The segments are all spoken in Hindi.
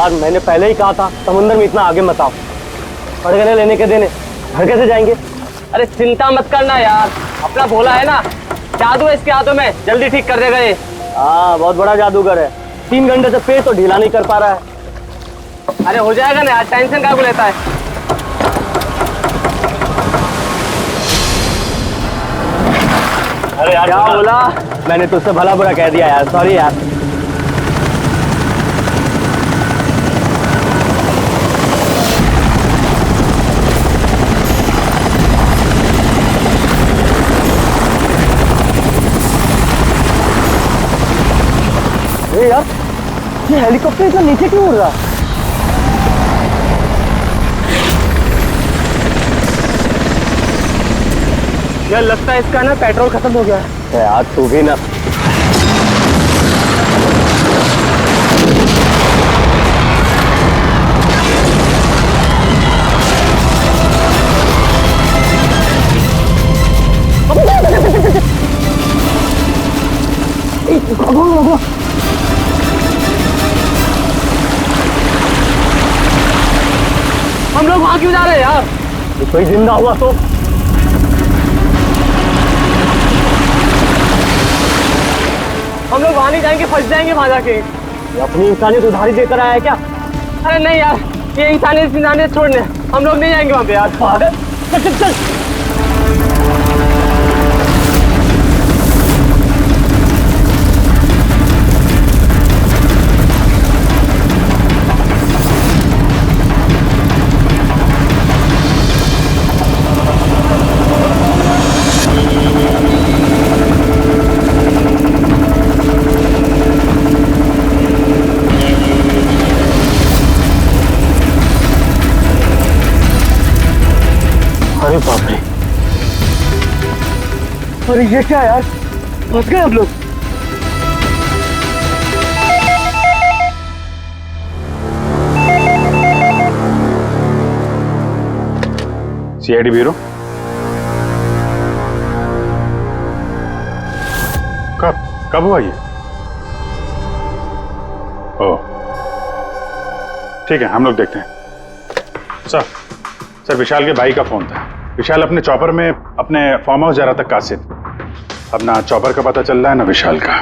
यार मैंने पहले ही कहा था समुद्र में इतना आगे मत आओ। पड़गने लेने के देने घर कैसे जाएंगे? अरे चिंता मत करना यार, अपना भोला है ना, जादू है इसके हाथों में, जल्दी ठीक कर देगा ये। हाँ बहुत बड़ा जादूगर है, 3 घंटे से पेट तो ढीला नहीं कर पा रहा है। अरे हो जाएगा ना यार, टेंशन काहे को लेता है। अरे यार क्या बोला? मैंने तुझसे भला बुरा कह दिया यार, सॉरी यार। अरे यार ये हेलीकॉप्टर इतना नीचे क्यों उड़ रहा है? यार लगता है इसका ना पेट्रोल खत्म हो गया है। यार तू भी ना। हम लोग वहां क्यों जा रहे हैं यार? कोई जिंदा हुआ तो? हम लोग वहां नहीं जाएंगे, फंस जाएंगे वहां जाके। ये अपनी इंसानियत उधारी देकर आया है क्या? अरे नहीं यार, ये इंसानियत छोड़ने हम लोग नहीं जाएंगे वहां पे यार। पागल, चल चल चल। अरे बाप रे, अरे ये क्या यार, फंस गए हम लोग। सीआईडी ब्यूरो, कब हुआ ये? ओह ठीक है, हम लोग देखते हैं। सर विशाल के भाई का फोन था। विशाल अपने चॉपर में अपने फार्म हाउस जा रहा था कासिद। अब ना चॉपर का पता चल रहा है ना विशाल का।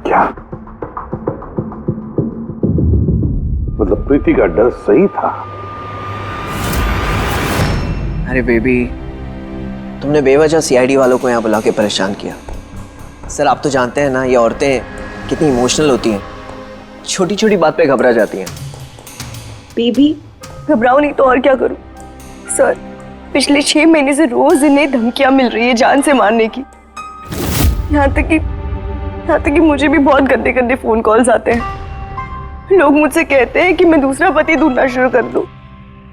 क्या मतलब प्रीति का डर सही था? अरे बेबी, तुमने बेवजह सीआईडी वालों को यहाँ बुला के परेशान किया। सर आप तो जानते हैं ना, ये औरतें कितनी इमोशनल होती हैं, छोटी छोटी बात पे घबरा जाती हैं। बेबी घबराओ नहीं तो और क्या करूं? सर पिछले 6 महीने से रोज इन्हें धमकियां मिल रही है जान से मारने की। यहाँ तक कि मुझे भी बहुत गंदे गंदे फोन कॉल्स आते हैं। लोग मुझसे कहते हैं कि मैं दूसरा पति ढूंढना शुरू कर दूं।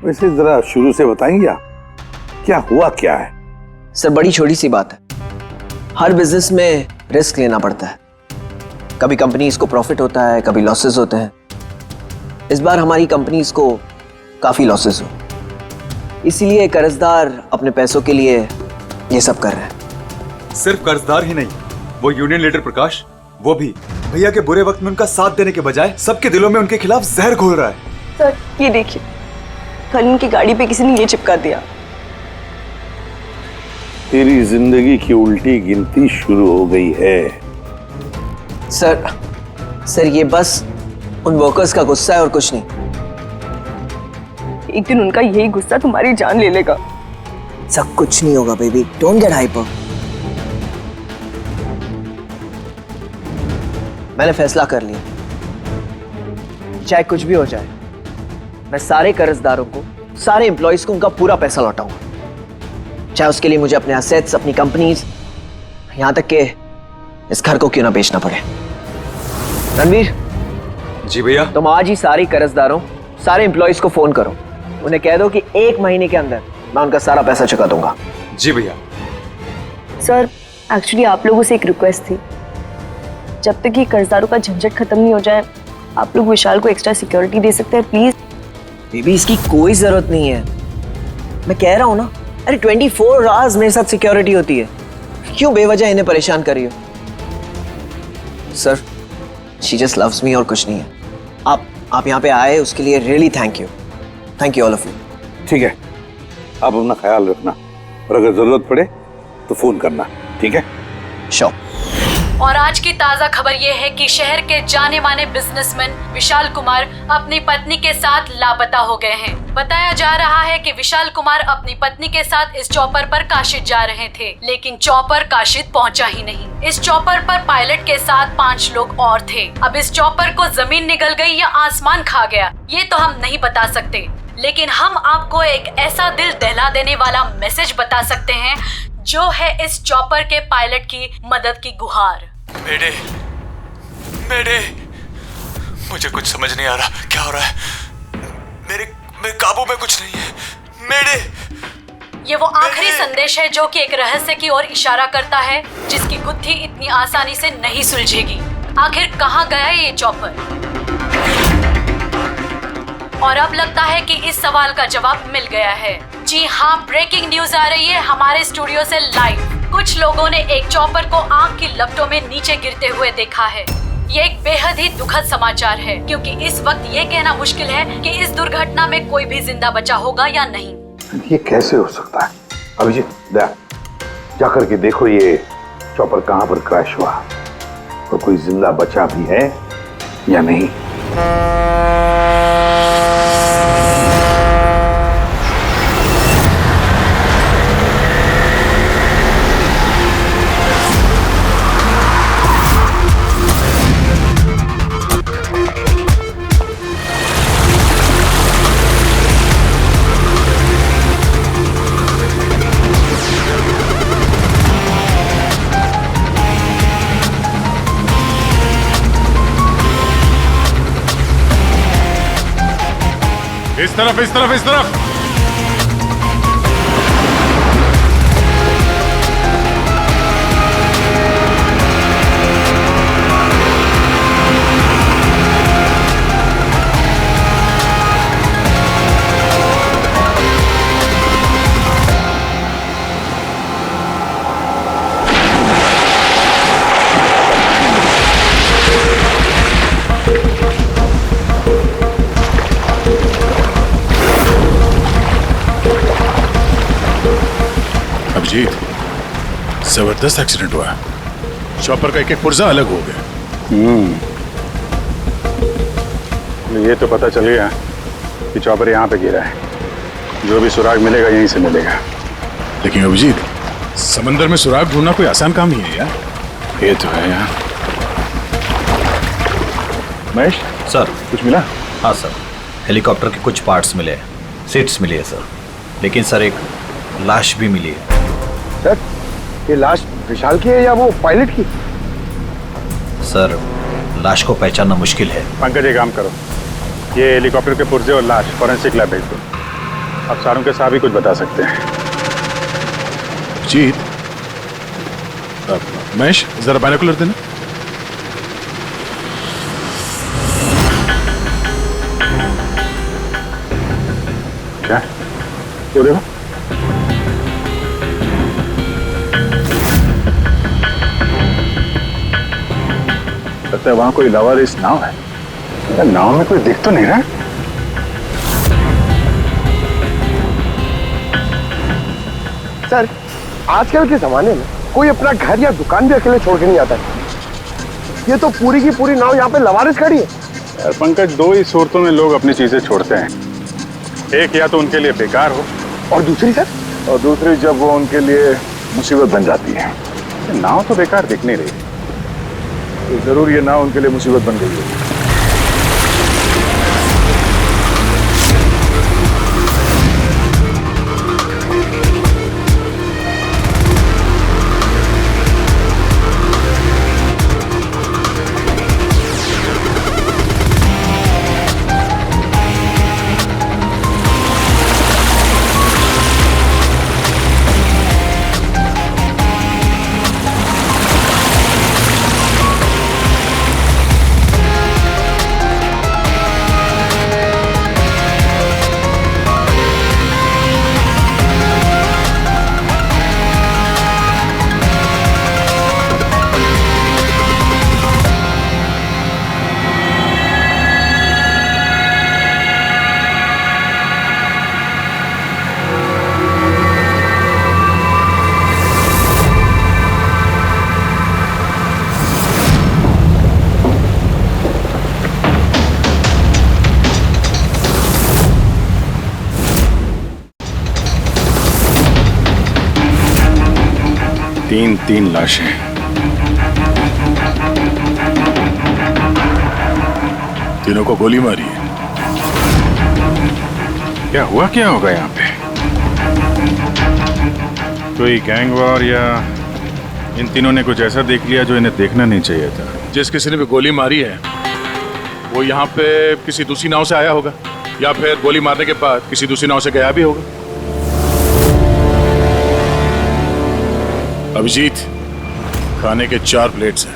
वैसे जरा शुरू से बताएंगे आप, क्या हुआ क्या है? सर बड़ी छोटी सी बात है, हर बिजनेस में रिस्क लेना पड़ता है। कभी कंपनीज को प्रॉफिट होता है, कभी लॉसेस होते हैं। इस बार हमारी कंपनीज को काफी लॉसेस हो, इसीलिए कर्जदार अपने पैसों के लिए ये सब कर रहे हैं। सिर्फ कर्जदार ही नहीं, वो यूनियन लीडर प्रकाश, वो भी भैया के बुरे वक्त में उनका साथ देने के बजाय सबके दिलों में उनके खिलाफ जहर घोल रहा है। सर ये देखिए, कल उनकी गाड़ी पे किसी ने ये चिपका दिया। तेरी जिंदगी की उल्टी गिनती शुरू हो गई है। सर ये बस उन वर्कर्स का गुस्सा है और कुछ नहीं। एक दिन उनका यही गुस्सा तुम्हारी जान ले लेगा। सब कुछ नहीं होगा बेबी, डोंट गेट हाइपर। मैंने फैसला कर लिया, चाहे कुछ भी हो जाए, मैं सारे कर्जदारों को, सारे एम्प्लॉइज को उनका पूरा पैसा लौटाऊंगा, चाहे उसके लिए मुझे अपने असेट्स, अपनी कंपनीज, यहां तक के इस घर को क्यों ना बेचना पड़े। रणवीर जी भैया, तुम आज ही सारे कर्जदारों, सारे एम्प्लॉइज को फोन करो, उन्हें कह दो कि 1 महीने के अंदर मैं उनका सारा पैसा चुका दूंगा। जी भैया। सर एक्चुअली आप लोगों से एक रिक्वेस्ट थी, जब तक ये कर्जदारों का झंझट खत्म नहीं हो जाए, आप लोग विशाल को एक्स्ट्रा सिक्योरिटी दे सकते हैं प्लीज। बेबी इसकी कोई जरूरत नहीं है, मैं कह रहा हूं ना। अरे 24 आवर्स मेरे साथ सिक्योरिटी होती है, क्यों बेवजह इन्हें परेशान कर रही हो? Sir she just loves me और कुछ नहीं है। आप आप यहाँ पे आए उसके लिए really thank you all of you. ठीक है, आप अपना ख्याल रखना और अगर जरूरत पड़े तो फोन करना, ठीक है? श्योर। और आज की ताजा खबर ये है कि शहर के जाने माने बिजनेसमैन विशाल कुमार अपनी पत्नी के साथ लापता हो गए हैं। बताया जा रहा है कि विशाल कुमार अपनी पत्नी के साथ इस चॉपर पर काशिद जा रहे थे, लेकिन चॉपर काशिद पहुंचा ही नहीं। इस चॉपर पर पायलट के साथ 5 लोग और थे। अब इस चॉपर को जमीन निगल गई या आसमान खा गया, ये तो हम नहीं बता सकते, लेकिन हम आपको एक ऐसा दिल दहला देने वाला मैसेज बता सकते हैं जो है इस चॉपर के पायलट की मदद की गुहार। मेरे मुझे कुछ समझ नहीं आ रहा, क्या हो रहा है? मेरे काबू में कुछ नहीं है। ये वो आखिरी संदेश है जो कि एक रहस्य की ओर इशारा करता है, जिसकी गुत्थी इतनी आसानी से नहीं सुलझेगी। आखिर कहाँ गया ये चॉपर? और अब लगता है कि इस सवाल का जवाब मिल गया है। जी हाँ, ब्रेकिंग न्यूज आ रही है हमारे स्टूडियो से लाइव। कुछ लोगों ने एक चॉपर को आग की लपटों में नीचे गिरते हुए देखा है। ये एक बेहद ही दुखद समाचार है, क्योंकि इस वक्त ये कहना मुश्किल है कि इस दुर्घटना में कोई भी जिंदा बचा होगा या नहीं। ये कैसे हो सकता है? अभिजीत, जाकर के देखो ये चॉपर कहाँ पर क्रैश हुआ और कोई जिंदा बचा भी है या नहीं। इस तरफ, इस तरफ, इस तरफ। अभिजीत, जबरदस्त एक्सीडेंट हुआ। चॉपर का एक पुर्जा अलग हो गया। ये तो पता चल गया कि चॉपर यहाँ पे गिरा है। जो भी सुराग मिलेगा यहीं से मिलेगा। लेकिन अभिजीत, समंदर में सुराग ढूंढना कोई आसान काम नहीं है यार। ये तो है यार। महेश सर, कुछ मिला? हाँ सर, हेलीकॉप्टर के कुछ पार्ट्स मिले हैं, सीट्स मिली है सर। लेकिन सर एक लाश भी मिली है। सर, ये लाश विशाल की है या वो पायलट की? सर, लाश को पहचानना मुश्किल है। पंकज, एक काम करो, ये हेलीकॉप्टर के पुर्जे और लाश फॉरेंसिक लैब भेज दो। अब सारों के साथ भी कुछ बता सकते हैं। जीत, महेश जरा बाइनोकुलर देना। क्या वो देखो, लगता है वहां कोई लवारिस नाव है। नाव में कोई दिख तो नहीं रहा। सर, आजकल के जमाने में कोई अपना घर या दुकान भी अकेले छोड़ के नहीं आता है। ये तो पूरी की पूरी नाव यहाँ पे लवारिस खड़ी है। यार पंकज, दो ही सूरतों में लोग अपनी चीजें छोड़ते हैं। एक या तो उनके लिए बेकार हो, और दूसरी सर? और दूसरी जब वो उनके लिए मुसीबत बन जाती है। नाव तो बेकार दिख नहीं रही, तो जरूर ये नाव उनके लिए मुसीबत बन गई है। तीन लाशें। तीनों को गोली मारी है। क्या हुआ, क्या होगा यहाँ पे? कोई गैंग वॉर या इन तीनों ने कुछ ऐसा देख लिया जो इन्हें देखना नहीं चाहिए था। जिस किसी ने भी गोली मारी है वो यहाँ पे किसी दूसरी नाव से आया होगा या फिर गोली मारने के बाद किसी दूसरी नाव से गया भी होगा। अभिजीत, खाने के 4 प्लेट्स हैं।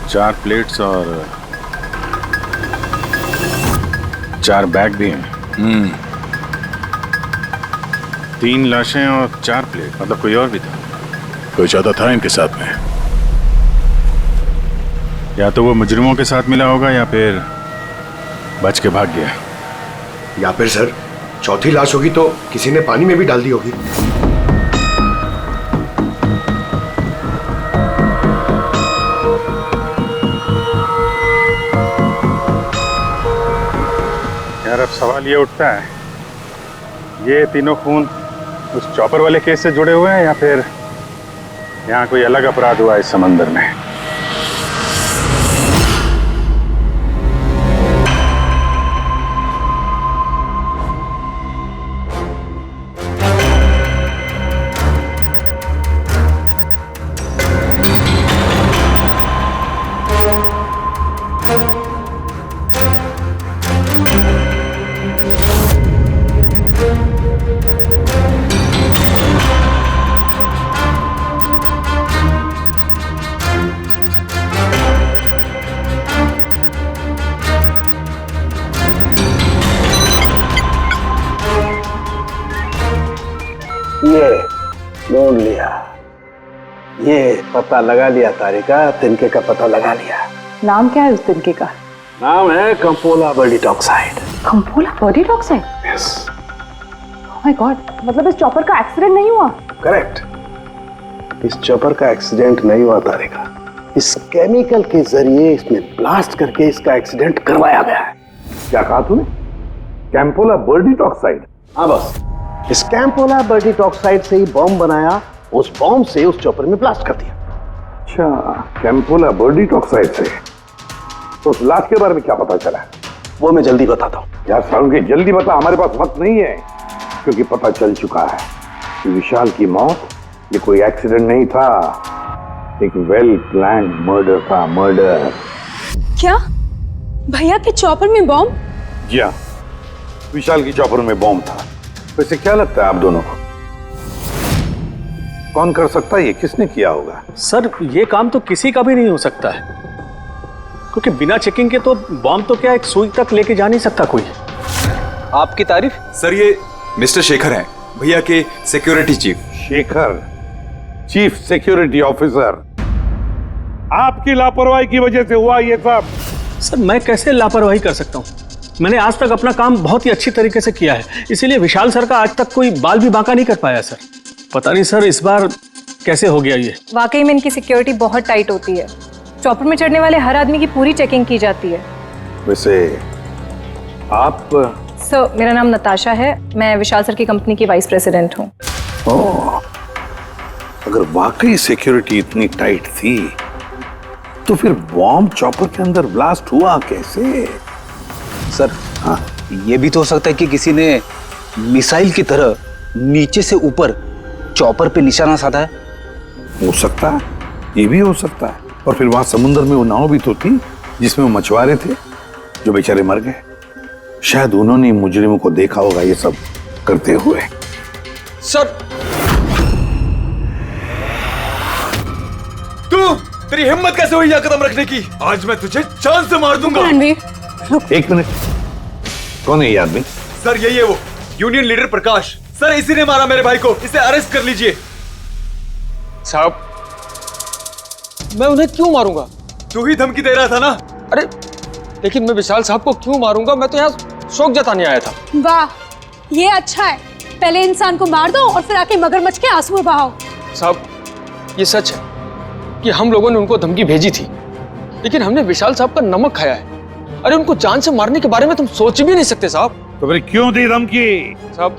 4 प्लेट्स और 4 बैग भी हैं। 3 लाशें और 4 प्लेट, मतलब कोई और भी था? कोई ज्यादा था इनके साथ में। या तो वो मुजरिमों के साथ मिला होगा या फिर बच के भाग गया। या फिर सर चौथी लाश होगी तो किसी ने पानी में भी डाल दी होगी। यार अब सवाल ये उठता है, ये तीनों खून उस चॉपर वाले केस से जुड़े हुए हैं या फिर यहाँ कोई अलग अपराध हुआ इस समंदर में? ये ढूंढ लिया, ये पता लगा लिया तारिका, तिनके का पता लगा लिया। नाम क्या है उस तिनके का? नाम है कंपोला बर्डिट ऑक्साइड। कंपोला बर्डिट oxide? Yes. Oh my god, मतलब इस चॉपर का एक्सीडेंट नहीं हुआ? करेक्ट, इस चॉपर का एक्सीडेंट नहीं हुआ तारिका, इस केमिकल के जरिए इसमें ब्लास्ट करके इसका एक्सीडेंट करवाया गया है। क्या कहा तूने? कैंपोला बर्डिट ऑक्साइड? हाँ बस, इस कैंपोला बर्डिट ऑक्साइड से ही बॉम्ब बनाया, उस बॉम्ब से उस चॉपर में ब्लास्ट कर दिया। अच्छा, कैंपोला बर्डिट ऑक्साइड से। तो उस लाश के बारे में क्या पता चला? वो मैं जल्दी बताता हूँ। यार सारुण के जल्दी बता, हमारे पास वक्त नहीं है, क्योंकि पता चल चुका है कि विशाल की मौत ये कोई एक्सीडेंट नहीं था, एक वेल प्लान्ड मर्डर था। मर्डर। क्या भैया के चॉपर में बॉम्ब? जी हाँ, विशाल की चॉपर में बॉम्ब था। वैसे क्या लगता है आप दोनों को, कौन कर सकता है? ये किसने किया होगा? सर ये काम तो किसी का भी नहीं हो सकता है, क्योंकि बिना चेकिंग के तो बॉम्ब तो क्या एक सुई तक लेके जा नहीं सकता कोई। आपकी तारीफ? सर ये मिस्टर शेखर हैं, भैया के security chief. Shekhar, chief security officer. आपकी लापरवाही की वजह से हुआ ये सब। सर मैं कैसे लापरवाही कर सकता हूँ? मैंने आज तक अपना काम बहुत ही अच्छी तरीके से किया है, इसीलिए विशाल सर का आज तक कोई बाल भी बांका नहीं कर पाया सर। पता नहीं सर इस बार कैसे हो गया ये। वाकई में इनकी सिक्योरिटी बहुत टाइट होती है, चॉपर में चढ़ने वाले हर आदमी की पूरी चेकिंग की जाती है। वैसे आप? सर मेरा नाम नताशा है, मैं विशाल सर की कंपनी की वाइस प्रेसिडेंट हूँ। ओह, अगर वाकई सिक्योरिटी इतनी टाइट थी तो फिर बॉम्ब चॉपर के अंदर ब्लास्ट हुआ कैसे? सर हाँ, ये भी तो हो सकता है कि किसी ने मिसाइल की तरह नीचे से ऊपर चॉपर पे निशाना साधा है। हो सकता है, ये भी हो सकता है। और फिर वहां समुद्र में वो नाव भी तो थी जिसमें वो मछुआरे थे जो बेचारे मर गए। शायद उन्होंने मुजरिमों को देखा होगा ये सब करते हुए। सर तेरी हिम्मत कैसे हुई यह कदम रखने की? आज मैं तुझे जान से मार दूंगा। एक मिनट, कौन है ये आदमी? सर यही है वो यूनियन लीडर प्रकाश। सर इसी ने मारा मेरे भाई को, इसे अरेस्ट कर लीजिए। साहब मैं उन्हें क्यों मारूंगा? तू ही धमकी दे रहा था ना। अरे लेकिन मैं विशाल साहब को क्यों मारूंगा? मैं तो यहाँ शौक जताने आया था। वाह ये अच्छा है, पहले इंसान को मार दो और फिर आके मगरमच्छ के आंसू बहाओ। साहब ये सच है कि हम लोगों ने उनको धमकी भेजी थी, लेकिन हमने विशाल साहब का नमक खाया है। अरे उनको जान से मारने के बारे में तुम सोच भी नहीं सकते साहब। तो फिर क्यों दी धमकी? साहब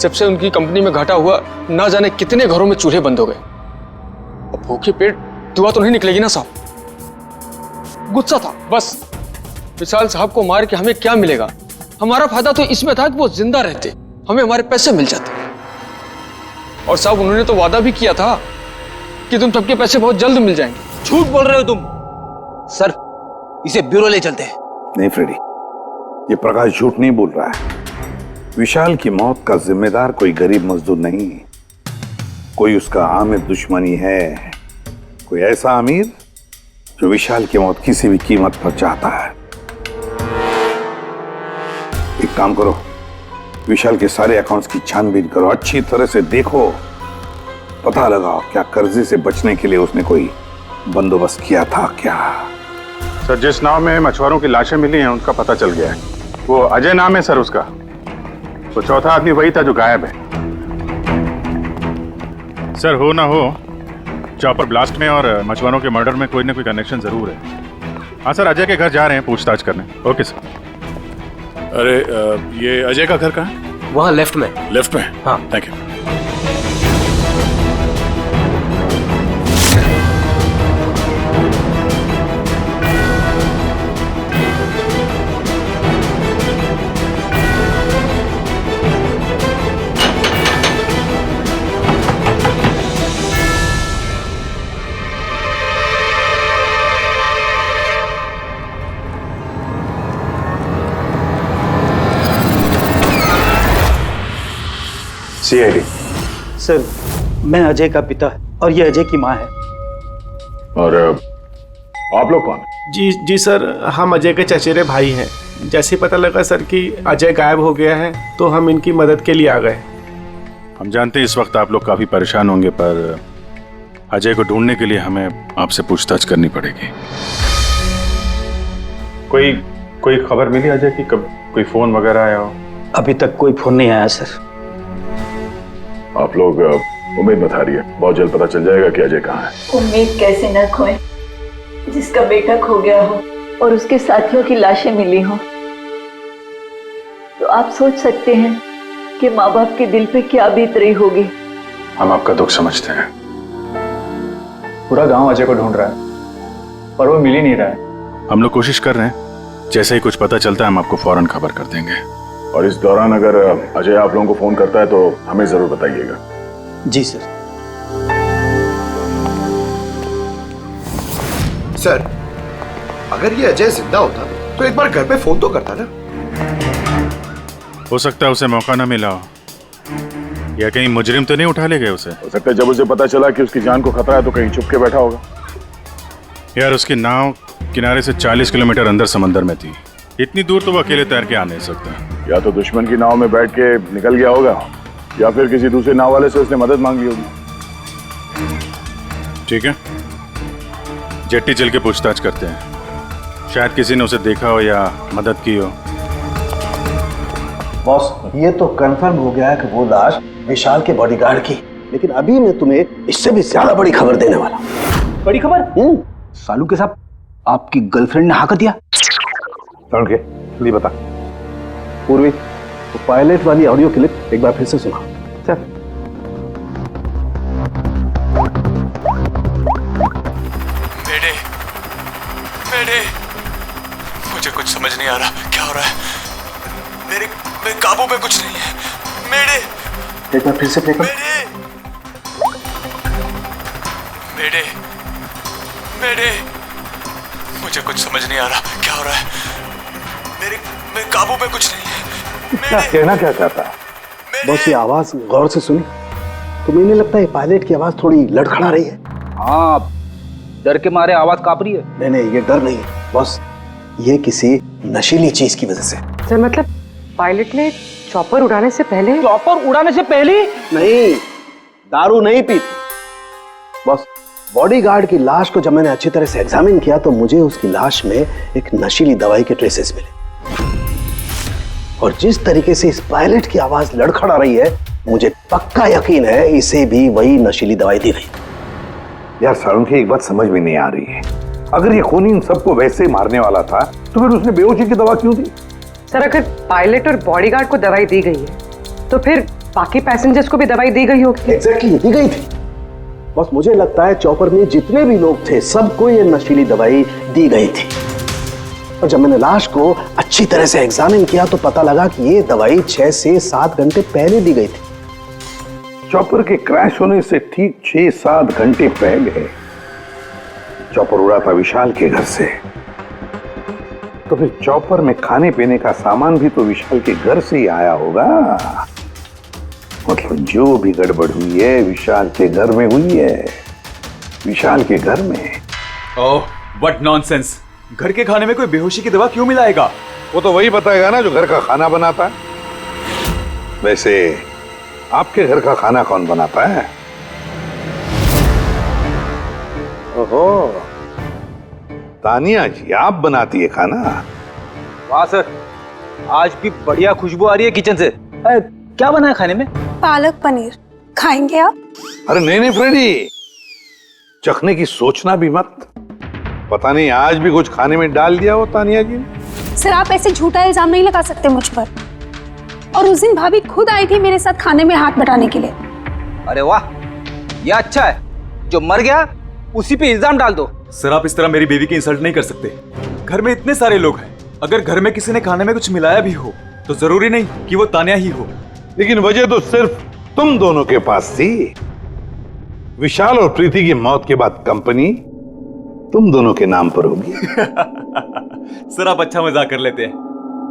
जब से उनकी कंपनी में घाटा हुआ, ना जाने कितने घरों में चूल्हे बंद हो गए। अब भूखे पेट दुआ तो नहीं निकलेगी ना साहब। गुस्सा था बस। विशाल साहब को मार के हमें क्या मिलेगा? हमारा फायदा तो इसमें था कि वो जिंदा रहते, हमें हमारे पैसे मिल जाते। और साहब उन्होंने तो वादा भी किया था कि तुम सबके पैसे बहुत जल्द मिल जाएंगे। झूठ बोल रहे हो तुम। सर, इसे ब्यूरो ले चलते हैं। नहीं फ्रेडी, ये प्रकाश झूठ नहीं बोल रहा है। विशाल की मौत का जिम्मेदार कोई गरीब मजदूर नहीं, कोई उसका आमिर दुश्मनी है, कोई ऐसा अमीर जो विशाल की मौत किसी भी कीमत पर चाहता है। एक काम करो, विशाल के सारे अकाउंट्स की छानबीन करो, अच्छी तरह से देखो, पता लगाओ क्या कर्जे से बचने के लिए उसने कोई बंदोबस्त किया था क्या। सर, जिस नाव में मछुआरों की लाशें मिली हैं उनका पता चल गया है। वो अजय नाम है सर उसका। वो चौथा आदमी वही था जो गायब है। सर, हो ना हो, चॉपर ब्लास्ट में और मछुआरों के मर्डर में कोई ना कोई कनेक्शन जरूर है। हाँ सर, अजय के घर जा रहे हैं पूछताछ करने। Okay sir. अरे ये अजय का घर कहाँ है? वहाँ लेफ्ट में। लेफ्ट में? हाँ, थैंक यू। सीआईडी। सर, मैं अजय का पिता और ये अजय की माँ है। और आप लोग कौन? जी सर, हम अजय के चचेरे भाई हैं। जैसे पता लगा सर कि अजय गायब हो गया है तो हम इनकी मदद के लिए आ गए। हम जानते हैं इस वक्त आप लोग काफी परेशान होंगे, पर अजय को ढूंढने के लिए हमें आपसे पूछताछ करनी पड़ेगी। कोई खबर मिली अजय की? कब कोई फोन वगैरह आया हो? अभी तक कोई फोन नहीं आया सर। आप लोग उम्मीद बता रही है, बहुत जल्द पता चल जाएगा कि अजय कहाँ है। उम्मीद कैसे न खोए, जिसका बेटा खो गया हो और उसके साथियों की लाशें मिली हो, तो आप सोच सकते हैं कि माँ बाप के दिल पे क्या बीत रही होगी। हम आपका दुख समझते हैं। पूरा गांव अजय को ढूंढ रहा है पर वो मिल ही नहीं रहा है। हम लोग कोशिश कर रहे हैं, जैसे ही कुछ पता चलता है हम आपको फौरन खबर कर देंगे। और इस दौरान अगर अजय आप लोगों को फोन करता है तो हमें जरूर बताइएगा। जी सर। सर, अगर ये अजय जिंदा होता तो एक बार घर पे फोन तो करता ना। हो सकता है उसे मौका ना मिला हो, या कहीं मुजरिम तो नहीं उठा ले गए उसे। हो सकता है जब उसे पता चला कि उसकी जान को खतरा है तो कहीं छुप के बैठा होगा। यार, उसकी नाव किनारे से 40 किलोमीटर अंदर समंदर में थी। इतनी दूर तो वो अकेले तैर के आ नहीं सकता। या तो दुश्मन की नाव में बैठ के निकल गया होगा, या फिर किसी दूसरे नाव वाले से उसने मदद मांगी होगी। ठीक है, जेट्टी चल के पूछताछ करते हैं। शायद किसी ने उसे देखा हो या मदद की हो। बॉस, ये तो कंफर्म हो गया है कि वो लाश विशाल के बॉडीगार्ड की, लेकिन अभी मैं तुम्हें इससे भी ज्यादा बड़ी खबर देने वाला हूं। बड़ी खबर? सालू के साथ आपकी गर्लफ्रेंड ने हाँ कर दिया? के लिए बता पूर्वी, तो पायलट वाली ऑडियो क्लिप एक बार फिर से सुना। चल। मेरे मुझे कुछ समझ नहीं आ रहा क्या हो रहा है। मेरे काबू में कुछ नहीं है। मेरे एक बार फिर से प्ले कर। मेरे मुझे कुछ समझ नहीं आ रहा क्या हो रहा है। मेरे काबू में कुछ नहीं है। क्या कहना क्या चाहता है? बस ये आवाज गौर से सुनी तो मुझे लगता है पायलट की आवाज थोड़ी लड़खड़ा रही है। हाँ, डर के मारे आवाज कांप रही है। नहीं, ये डर नहीं है बस, ये किसी नशीली चीज की वजह से। सर, मतलब पायलट ने चॉपर उड़ाने से पहले? चॉपर उड़ाने से पहले? नहीं, दारू नहीं पी थी। बस बॉडीगार्ड की लाश को जब मैंने अच्छी तरह से एग्जामिन किया तो मुझे उसकी लाश में एक नशीली दवाई के ट्रेसेस मिले, और जिस तरीके से इस पायलट की आवाज लड़खड़ा रही है मुझे पक्का यकीन है इसे भी वही नशीली दवाई दी गई। यार सारुंखी, एक बात समझ में नहीं आ रही है, अगर ये खूनी इन सबको वैसे मारने वाला था तो फिर उसने बेहोशी की दवा क्यों दी? सर, अगर पायलट और बॉडीगार्ड को दवाई दी गई है तो फिर बाकी पैसेंजर्स को भी दवाई दी गई होगी। एग्जैक्टली, दी गई थी। बस मुझे लगता है चॉपर में जितने भी लोग थे सबको ये नशीली दवाई दी गई थी। और जब मैंने लाश को अच्छी तरह से एग्जामिन किया तो पता लगा कि ये दवाई 6 से 7 घंटे पहले दी गई थी। चॉपर के क्रैश होने से ठीक 6-7 घंटे पहले चॉपर उड़ा था विशाल के घर से। तो फिर चॉपर में खाने पीने का सामान भी तो विशाल के घर से ही आया होगा। मतलब जो भी गड़बड़ हुई है विशाल के घर में हुई है, विशाल के घर में। ओह, व्हाट नॉनसेंस! घर के खाने में कोई बेहोशी की दवा क्यों मिलाएगा? वो तो वही बताएगा ना जो घर का खाना बनाता है। वैसे आपके घर का खाना कौन बनाता है? ओहो, तानिया जी आप बनाती है खाना? वाह सर, आज भी बढ़िया खुशबू आ रही है किचन से। क्या बना है खाने में? पालक पनीर। खाएंगे आप? अरे नहीं फ्रेडी, चखने की सोचना भी मत। पता नहीं आज भी कुछ खाने में डाल दिया हो तानिया जी ने। सर आप ऐसे झूठा इल्जाम नहीं लगा सकते मुझ पर। और उस दिन भाभी खुद आई थी मेरे साथ खाने में हाथ बटाने के लिए। अरे वाह, ये अच्छा है, जो मर गया उसी पे इल्जाम डाल दो। सर आप इस तरह मेरी बीवी की इंसल्ट नहीं कर सकते। घर में इतने सारे लोग हैं, अगर घर में किसी ने खाने में कुछ मिलाया भी हो तो जरूरी नहीं कि वो तानिया ही हो। लेकिन वजह तो सिर्फ तुम दोनों के पास थी। विशाल और प्रीति की मौत के बाद कंपनी तुम दोनों के नाम पर होगी। सर आप अच्छा मजाक कर लेते हैं।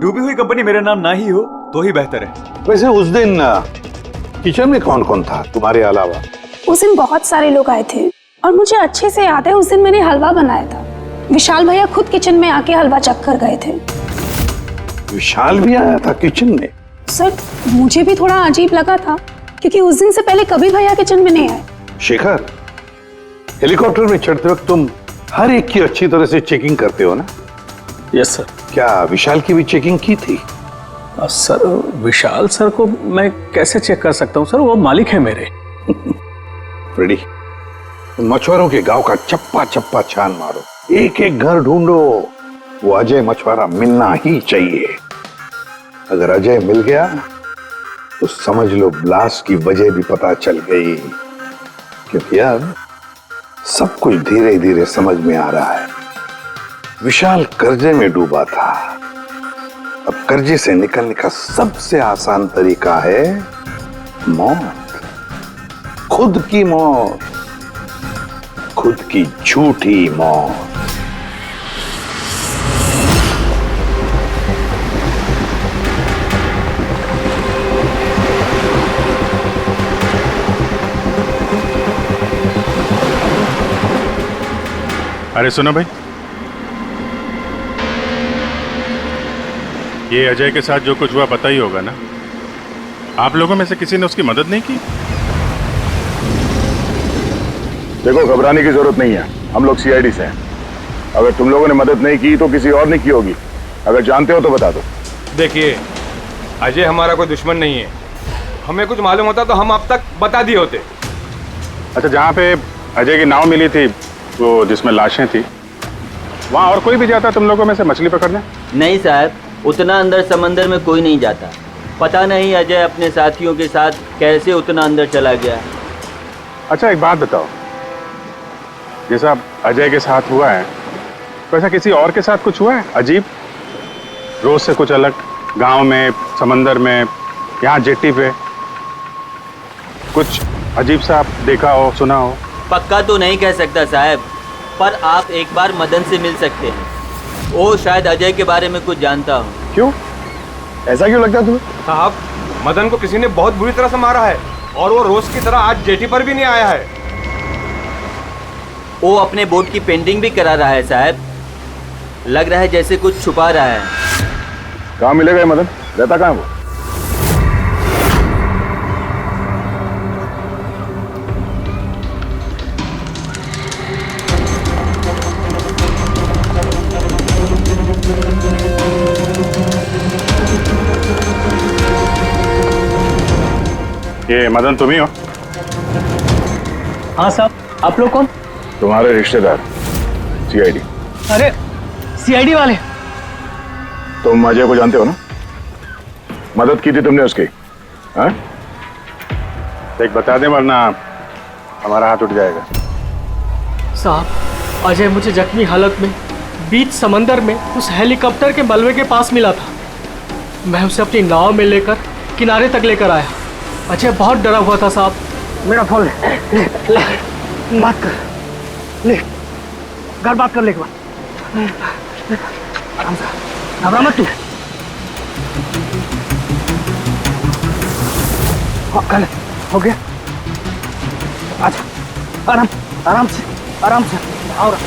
डूबी हुई कंपनी मेरे नाम ना ही हो तो ही बेहतर है। वैसे उस दिन किचन में कौन कौन था तुम्हारे अलावा? उस दिन बहुत सारे लोग आए थे और मुझे अच्छे से याद है उस दिन मैंने हलवा बनाया था। विशाल भैया खुद किचन में आके हलवा चख कर गए थे। विशाल भी आया था किचन में? सर मुझे भी थोड़ा अजीब लगा था क्योंकि उस दिन से पहले कभी भैया किचन में नहीं आए। शेखर, हेलीकॉप्टर में चढ़ते वक्त तुम हर एक की अच्छी तरह से चेकिंग करते हो ना? Yes sir. क्या विशाल की भी चेकिंग की थी? सर विशाल सर को मैं कैसे चेक कर सकता हूँ सर, वो मालिक है मेरे। फ्रेडी, मछुआरों के गांव का चप्पा चप्पा छान मारो, एक एक घर ढूंढो, वो अजय मछुआरा मिलना ही चाहिए। अगर अजय मिल गया तो समझ लो ब्लास्ट की वजह भी पता चल गई। क्योंकि अब सब कुछ धीरे धीरे समझ में आ रहा है। विशाल कर्जे में डूबा था, अब कर्जे से निकलने का सबसे आसान तरीका है मौत, खुद की मौत, खुद की झूठी मौत। अरे सुनो भाई, ये अजय के साथ जो कुछ हुआ पता ही होगा ना? आप लोगों में से किसी ने उसकी मदद नहीं की? देखो घबराने की जरूरत नहीं है, हम लोग सीआईडी से हैं। अगर तुम लोगों ने मदद नहीं की तो किसी और ने की होगी। अगर जानते हो तो बता दो। देखिए, अजय हमारा कोई दुश्मन नहीं है। हमें कुछ मालूम होता तो हम अब तक बता दिए होते। अच्छा, जहाँ पे अजय की नाव मिली थी, वो जिसमें लाशें थी, वहाँ और कोई भी जाता तुम लोगों में से मछली पकड़ने? नहीं साहब, उतना अंदर समंदर में कोई नहीं जाता। पता नहीं अजय अपने साथियों के साथ कैसे उतना अंदर चला गया। अच्छा एक बात बताओ, जैसा अजय के साथ हुआ है वैसा किसी और के साथ कुछ हुआ है अजीब, रोज से कुछ अलग? गांव में, समंदर में, यहाँ जेट्टी पे कुछ अजीब सा आप देखा हो, सुना हो? पक्का तो नहीं कह सकता साहब, पर आप एक बार मदन से मिल सकते हैं। वो शायद अजय के बारे में कुछ जानता हो। क्यों? ऐसा क्यों लगता है तुम्हें? साहब, मदन को किसी ने बहुत बुरी तरह से मारा है और वो रोज की तरह आज जेटी पर भी नहीं आया है। वो अपने बोट की पेंटिंग भी करा रहा है साहब। लग रहा है जैसे कुछ छुपा रहा है। कहाँ मिलेगा ये मदन? रहता कहाँ है वो? ये मदन तुम ही हो? हाँ साहब, आप लोग कौन? तुम्हारे रिश्तेदार, सीआईडी। अरे सीआईडी वाले? तुम अजय को जानते हो ना? मदद की थी तुमने उसकी, हाँ? एक बता दें वरना हमारा हाथ उठ जाएगा। साहब, अजय मुझे जख्मी हालत में बीच समंदर में उस हेलीकॉप्टर के मलबे के पास मिला था। मैं उसे अपनी नाव में लेकर किनारे तक लेकर आया। अजय बहुत डरा हुआ था साहब। मेरा फोन ले बात कर, ले घर बात कर ले एक बार। आराम से, घबरा मत तू। हाँ कल हो गया। अच्छा आराम आराम से आराम से और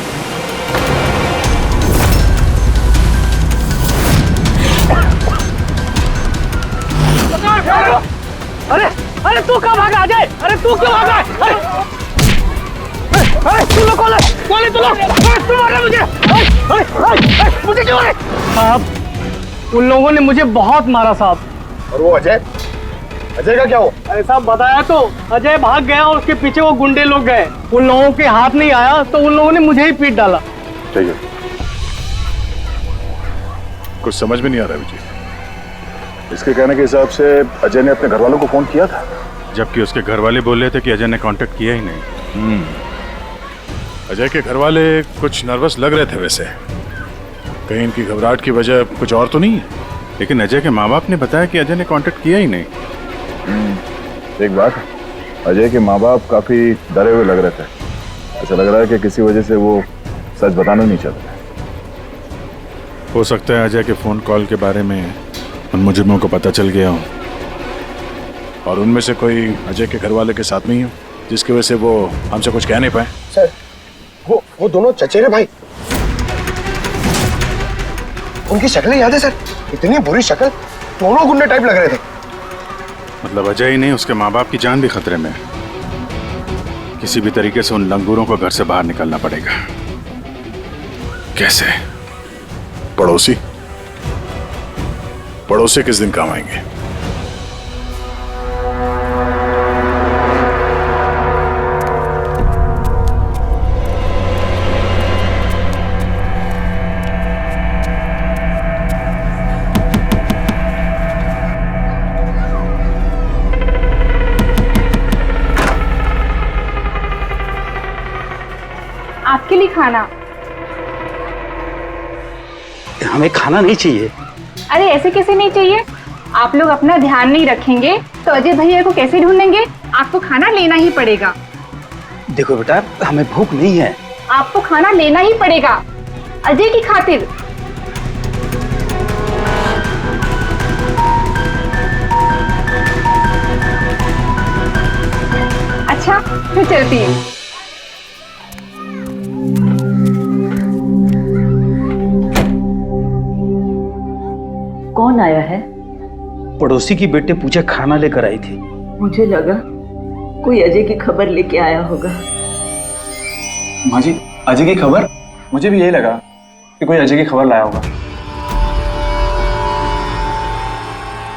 अरे अरे तू कहाँ भागा अजय? अरे तू क्यों भागा? अरे तू लोग कौन है तू लोग? तू मारा मुझे? मुझे क्यों मारे? साहब उन लोगों ने मुझे बहुत मारा साहब। और वो अजय का क्या हुआ? अरे साहब बताया तो, अजय भाग गया और उसके पीछे वो गुंडे लोग गए। उन लोगों के हाथ नहीं आया तो उन लोगों ने मुझे ही पीट डाला। ठीक है। कुछ समझ में नहीं आ रहा विजय। इसके कहने के हिसाब से अजय ने अपने घर वालों को फोन किया था, जबकि उसके घर वाले बोल रहे थे कि अजय ने कांटेक्ट किया ही नहीं। अजय के घर वाले कुछ नर्वस लग रहे थे वैसे। कहीं इनकी घबराहट की वजह कुछ और तो नहीं है? लेकिन अजय के माँ बाप ने बताया कि अजय ने कांटेक्ट किया ही नहीं। एक बात, अजय के माँ बाप काफी डरे हुए लग रहे थे। ऐसा लग रहा है कि किसी वजह से वो सच बताना नहीं चाहते। हो सकता है अजय के फोन कॉल के बारे में उन मुजरिमों को पता चल गया हो, और उनमें से कोई अजय के घर वाले के साथ नहीं हो, जिसकी वजह से वो हमसे कुछ कह नहीं पाए। सर वो दोनों चचेरे भाई, उनकी शक्लें याद है सर? इतनी बुरी शक्ल, दोनों गुंडे टाइप लग रहे थे। मतलब अजय ही नहीं, उसके माँ बाप की जान भी खतरे में है। किसी भी तरीके से उन लंगूरों को घर से बाहर निकलना पड़ेगा। कैसे? पड़ोसी किस दिन काम आएंगे? आपके लिए खाना। हमें खाना नहीं चाहिए। अरे ऐसे कैसे नहीं चाहिए? आप लोग अपना ध्यान नहीं रखेंगे तो अजय भैया को कैसे ढूंढेंगे? आपको खाना लेना ही पड़ेगा। देखो बेटा, हमें भूख नहीं है। आपको खाना लेना ही पड़ेगा अजय की खातिर। अच्छा फिर चलती है। कौन आया है? पड़ोसी की बेटे पूजा खाना लेकर आई थी। मुझे लगा कोई अजय की खबर लेके आया होगा। माँ जी, अजय की खबर? मुझे भी यही लगा कि कोई अजय की खबर लाया होगा।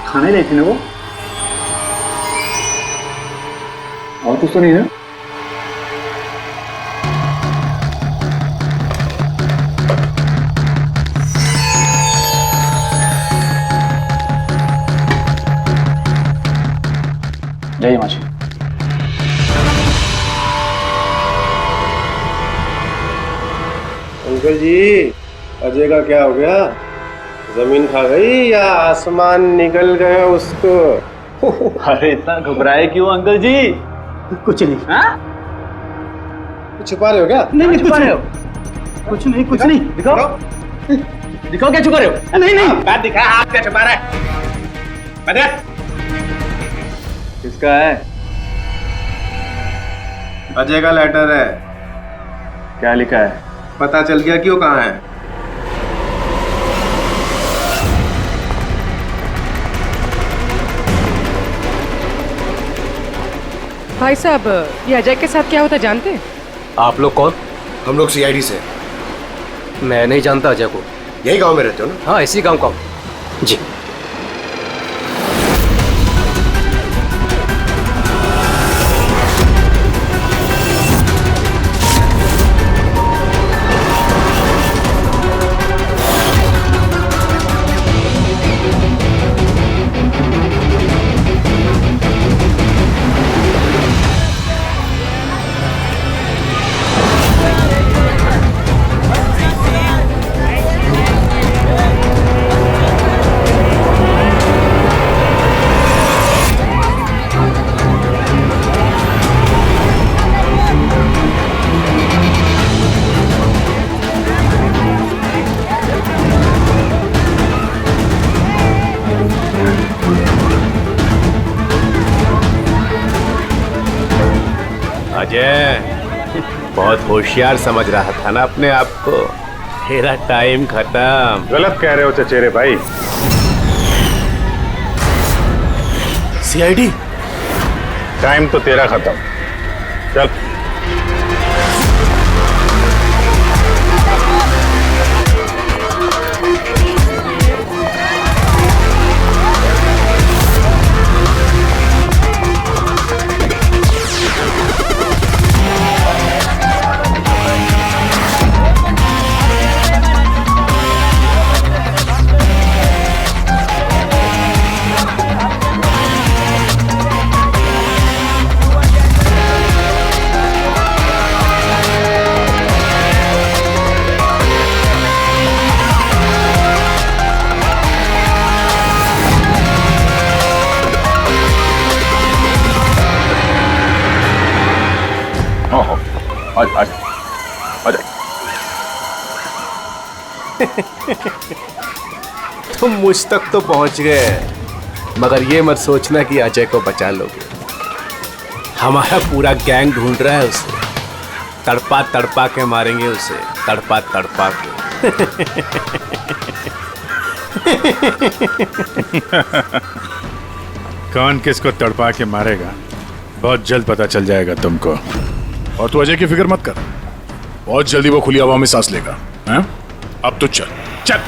खाने लाई थी ना वो? और कुछ तो नहीं है? जय माँ जी। अंकल जी, अजय का क्या हो गया? जमीन खा गई या आसमान निकल गया उसको? अरे इतना घबराए क्यों अंकल जी? कुछ नहीं। हाँ? छुपा रहे हो क्या? नहीं छुपा रहे हो। कुछ नहीं कुछ नहीं। दिखाओ दिखाओ क्या छुपा रहे हो? नहीं नहीं बात दिखा, आप क्या छुपा रहे हैं? किसका है? अजय का लेटर है। क्या लिखा है? पता चल गया कि वो कहाँ है। भाई साहब, ये अजय के साथ क्या होता जानते हैं? आप लोग कौन? हम लोग सीआईडी से। मैं नहीं जानता अजय को। यही गांव में रहते हो ना? हाँ, इसी गांव का। जी। बहुत होशियार समझ रहा था ना अपने आप को। तेरा टाइम खत्म। गलत कह रहे हो चचेरे भाई। सीआईडी टाइम तो तेरा खत्म। चल। तुम मुझ तक तो पहुंच गए, मगर ये मत सोचना कि अजय को बचा लोगे। हमारा पूरा गैंग ढूंढ रहा है उसे। तड़पा तड़पा के मारेंगे उसे, तड़पा तड़पा के। कौन किसको तड़पा के मारेगा बहुत जल्द पता चल जाएगा तुमको। और तू अजय की फिक्र मत कर, बहुत जल्दी वो खुली हवा में सांस लेगा। हैं? अब तो चल चल।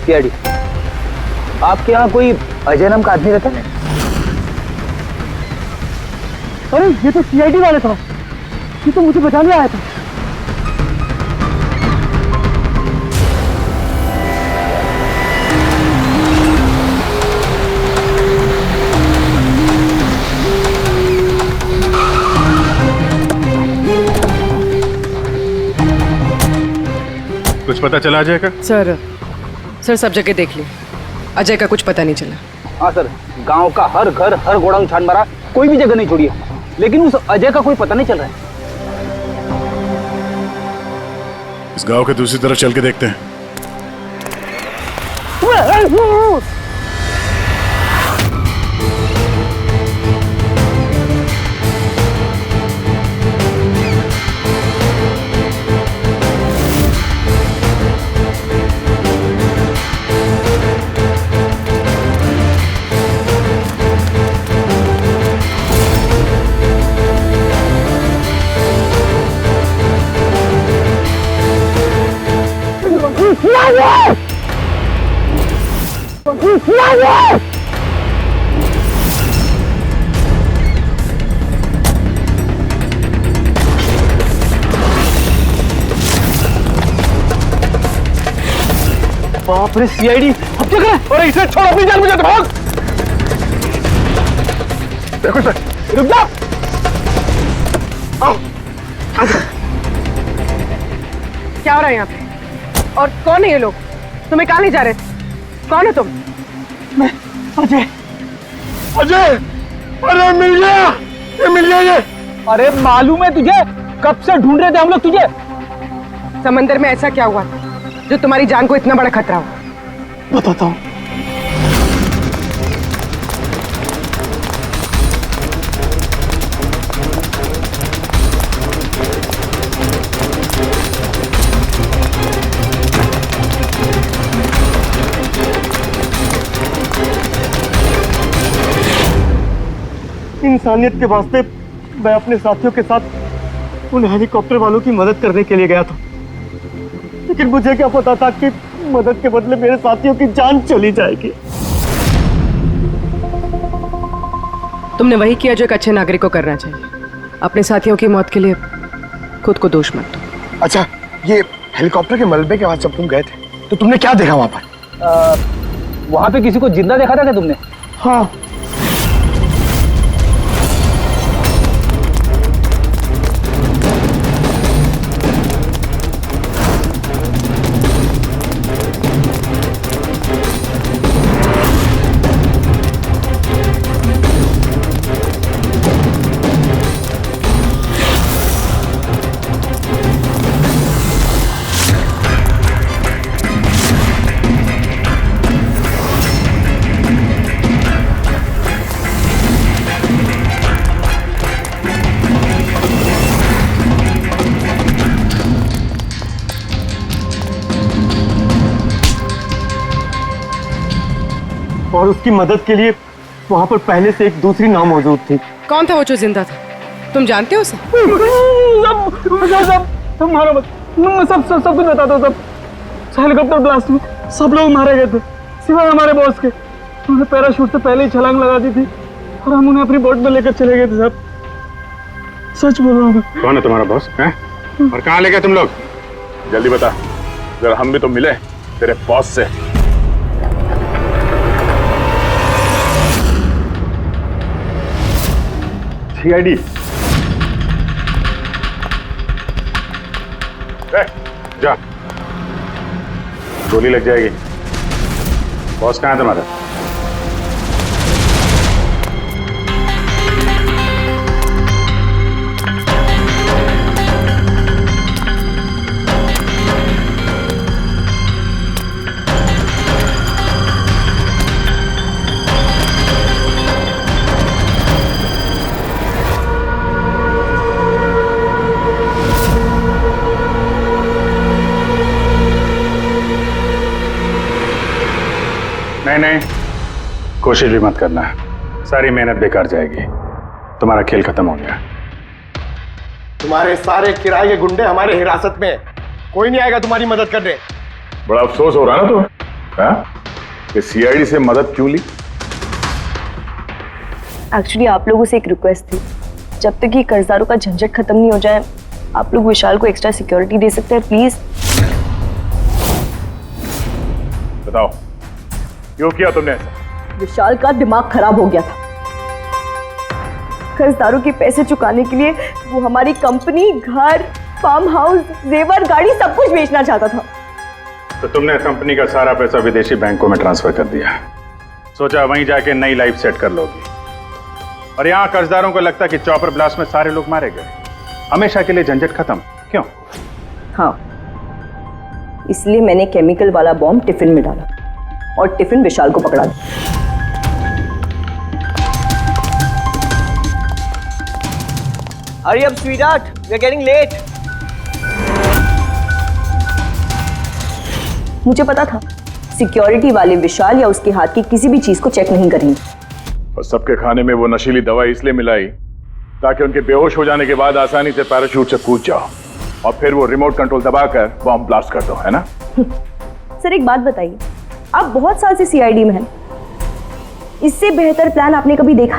सीआईडी, आपके यहाँ कोई अजय नाम का आदमी रहता है? अरे ये तो सीआईडी वाले था, ये तो मुझे बचाने आया था। कुछ पता चला अजय का? सर सब जगह देख ली, अजय का कुछ पता नहीं चला। हाँ सर, गांव का हर घर हर गोडाउन छान मारा, कोई भी जगह नहीं छोड़ी है, लेकिन उस अजय का कोई पता नहीं चल रहा है। इस गांव के दूसरी तरफ चल के देखते हैं। बाप रे सीआईडी, अब क्या करें? अरे इसे छोड़, अपनी जान बचा, भाग। देखो सर, रुक जा। आओ, आजा। क्या हो रहा है यहाँ पे? और कौन है ये लोग? तुम्हें कहाँ ले जा रहे थे? कौन है तुम? मैं अजय। अजय, अरे मिल गया, ये मिल गया ये। अरे मालूम है तुझे, कब से ढूंढ रहे थे हम लोग तुझे। समंदर में ऐसा क्या हुआ जो तुम्हारी जान को इतना बड़ा खतरा हो? बताता हूँ। इंसानियत के वास्ते मैं अपने साथियों के साथ उन हेलीकॉप्टर वालों की मदद करने के लिए गया था, लेकिन मुझे क्या पता था कि मदद के बदले मेरे साथियों की जान चली जाएगी। तुमने वही किया जो एक अच्छे नागरिक को करना चाहिए। अपने साथियों की मौत के लिए खुद को दोष मत दो। अच्छा, ये हेलीकॉप्टर के मलबे के बाद जब तुम गए थे तो तुमने क्या देखा वहां पर? वहां पे किसी को जिंदा देखा था क्या तुमने? हाँ। और उसकी मदद के लिए वहां पर पहले से एक दूसरी नाव मौजूद थी। कौन था वो जो जिंदा था? तुम जानते हो उसे? सब मारो मत, सब कुछ बता दो। सब हेलीकॉप्टर ब्लास्ट में सब लोग मारे गए थे सिवाय हमारे बॉस के। उन्होंने पैराशूट से पहले ही छलांग लगा दी थी और हम उन्हें अपनी बोट में लेकर चले गए थे। सब सच बोल रहा हूँ। कौन है तुम्हारा बॉस है? और कहाँ ले गए तुम लोग? जल्दी बता, जरा हम भी तो मिले तेरे बॉस से। सीआईडी जा, गोली लग जाएगी। बॉस कहाँ है तुम्हारा? नहीं, कोशिश भी मत करना, सारी मेहनत बेकार जाएगी। तुम्हारा खेल खत्म हो गया। तुम्हारे सारे किराए के गुंडे हमारे हिरासत में, कोई नहीं आएगा तुम्हारी मदद करने। बड़ा अफसोस हो रहा ना तुम्हें कि सीआईडी से मदद क्यों ली? एक्चुअली आप लोगों से एक रिक्वेस्ट थी, जब तक ये कर्जदारों का झंझट खत्म नहीं हो जाए आप लोग विशाल को एक्स्ट्रा सिक्योरिटी दे सकते हैं प्लीज। बताओ क्यों किया तुमने ऐसा? विशाल का दिमाग खराब हो गया था। कर्जदारों के पैसे चुकाने के लिए वो हमारी कंपनी, घर, फार्म हाउस, जेवर, गाड़ी सब कुछ बेचना चाहता था। तो तुमने कंपनी का सारा पैसा विदेशी बैंकों में ट्रांसफर कर दिया, सोचा वहीं जाके नई लाइफ सेट कर लोगी। और यहाँ कर्जदारों को लगता कि चॉपर ब्लास्ट में सारे लोग मारे गए, हमेशा के लिए झंझट खत्म। क्यों? हाँ, इसलिए मैंने केमिकल वाला बॉम्ब टिफिन में डाला और टिफिन विशाल को पकड़ा दिया। Hurry up, sweetheart. We're getting late. मुझे पता था सिक्योरिटी वाले विशाल या उसके हाथ की किसी भी चीज को चेक नहीं करेंगे। और सबके खाने में वो नशीली दवाई इसलिए मिलाई ताकि उनके बेहोश हो जाने के बाद आसानी से पैराशूट से कूद जाओ और फिर वो रिमोट कंट्रोल दबाकर बॉम्ब ब्लास्ट कर दो, है ना? सर एक बात बताइए, आप बहुत साल से सीआईडी में हैं, इससे बेहतर प्लान आपने कभी देखा?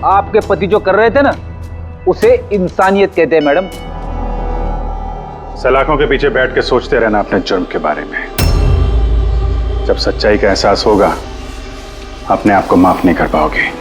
आपके पति जो कर रहे थे ना, उसे इंसानियत कहते हैं मैडम। सलाखों के पीछे बैठ के सोचते रहना अपने जुर्म के बारे में। जब सच्चाई का एहसास होगा अपने आप को माफ नहीं कर पाओगे।